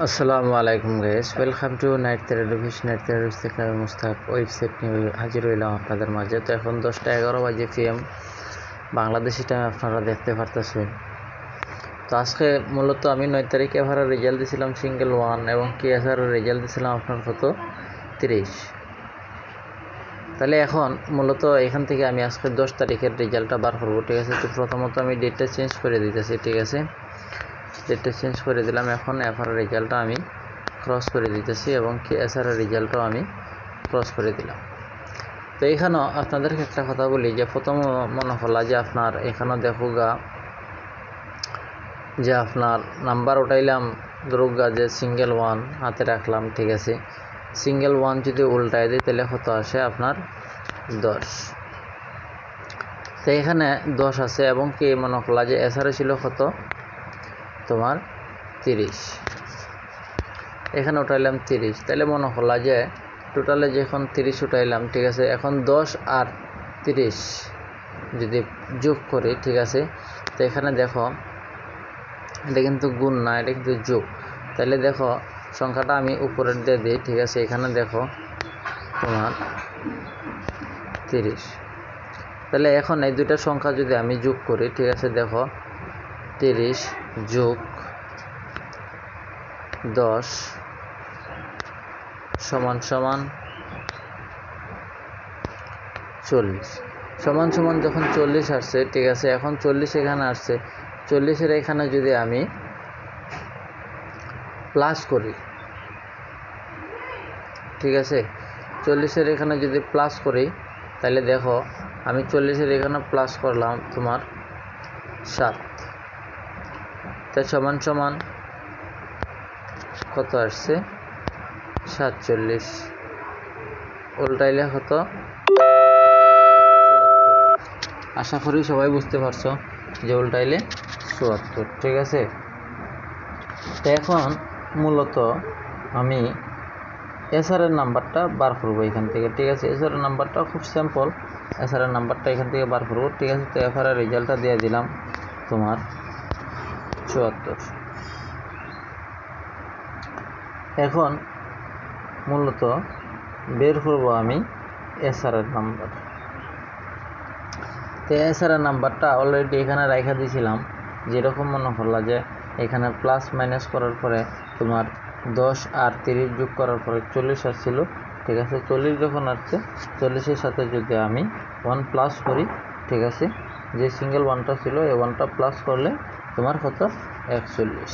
আসসালামু আলাইকুম guys, welcome to night therapist. Night therapist থেকে আমি মুস্তাক ওয়েবসাইট নিয়ে হাজির হইলাম আপনাদের মাঝে। তো এখন 10টা 11 বাজে PM বাংলাদেশি টাইম আপনারা দেখতে পারতেছেন। তো আজকে মূলত আমি 9 তারিখে এভারের রেজাল্ট দিয়েছিলাম সিঙ্গেল ওয়ান, এবং KSR-এর রেজাল্ট দিয়েছিলাম আপনার কত 30। তাহলে এখন মূলত এখান থেকে আমি আজকে 10 তারিখের রেজাল্টটা বার করবো, ঠিক আছে। তো প্রথমত আমি ডেটটা চেঞ্জ করে দিতেছি, ঠিক আছে। ডেটটা চেঞ্জ করে দিলাম। এখন এফআর রেজাল্টটা আমি ক্রস করে দিতেছি এবং KSR-এর রেজাল্টটাও আমি ক্রস করে দিলাম। তো এখানেও আপনাদেরকে একটা কথা বলি যে প্রথম মনে হলো যে আপনার এখানেও দেখুগা যে আপনার নাম্বার উঠাইলাম, ধরুগা যে সিঙ্গেল ওয়ান হাতে রাখলাম, ঠিক আছে। সিঙ্গেল ওয়ান যদি উল্টায় দিই তাহলে কত আসে আপনার 10। তো এখানে 10 আছে এবং কি মনে হলো যে এসআর ছিল কত তোমার 30, এখানে উঠাইলাম 30। তাহলে মনে হলো যে টোটালে যখন 30 উঠাইলাম, ঠিক আছে। এখন 10 আর 30 যদি যোগ করি, ঠিক আছে। তো এখানে দেখো এটা কিন্তু গুণ না, এটা কিন্তু যোগ। তাহলে দেখো সংখ্যাটা আমি উপরের দিয়ে দিই, ঠিক আছে। এখানে দেখো তোমার 30। তাহলে এখন এই দুইটা সংখ্যা যদি আমি যোগ করি, ঠিক আছে। দেখো 30 যোগ 10 সমান সমান 40, সমান সমান যখন 40 আসছে, ঠিক আছে। এখন 40 এখানে আসছে, 40-এর এখানে যদি আমি প্লাস করি, ঠিক আছে। 40-এর এখানে যদি প্লাস করি তাহলে দেখো আমি 40-এর এখানে প্লাস করলাম তোমার 7, তাই সমান সমান কত আসছে 47, উল্টাইলে কত 74। আশা করি সবাই বুঝতে পারছো যে উল্টাইলে 74, ঠিক আছে। তো এখন মূলত আমি এসআর-এর নাম্বারটা বার করবো এখান থেকে, ঠিক আছে। এসআর-এর নাম্বারটা খুব সিম্পল, এসআর-এর নাম্বারটা এখান থেকে বার করবো, ঠিক আছে। তো এফআর-এর রেজাল্টটা দিয়ে দিলাম তোমার 74। এখন মূলত বের করবো আমি এসআর-এর নাম্বার। তো এসআর-এর নাম্বারটা অলরেডি এখানে রাখা দিয়েছিলাম, যেরকম মনে হলো যে এখানে প্লাস মাইনাস করার পরে তোমার 10 আর 30 যোগ করার পরে 40 আসছিল, ঠিক আছে। 40 যখন আসছে, 40-এর সাথে যদি আমি 1 প্লাস করি, ঠিক আছে, যে সিঙ্গেল ওয়ানটা ছিল এই ওয়ানটা প্লাস করলে তোমার কত 41।